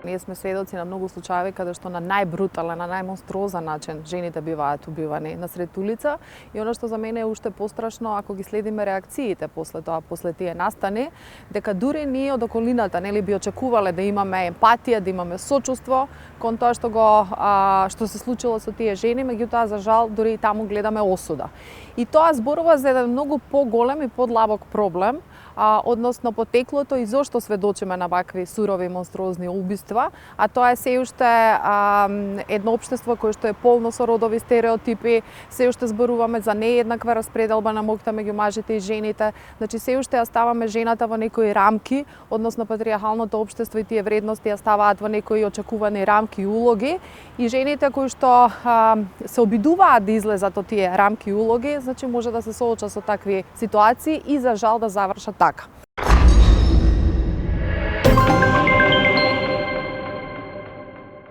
Ние сме сведоци на многу случаи каде што на најбрутален, на најмонструозен начин жените биваат убивани насред улица и она што за мене е уште пострашно ако ги следиме реакциите после тоа, после тие настани, дека дури ние од околината, нели, би очекувале да имаме емпатија, да имаме сочувство кон тоа што се случило со тие жени, меѓутоа за жал дури и таму гледаме осуда. И тоа зборува за еден многу поголем и подлабок проблем, односно потеклото и зошто сведочиме на вакви сурови монструозни убиства, а тоа е се уште едно општество кое што е полно со родови стереотипи, се уште зборуваме за нееднаква распределба на моќта меѓу мажите и жените, значи се уште ја ставаме жената во некои рамки, односно патриархалното општество и тие вредности ја ставаат во некои очекувани рамки и улоги, и жените кои што се обидуваат да излезат од тие рамки и улоги, значи може да се соочат со такви ситуации и за жал да завршат така.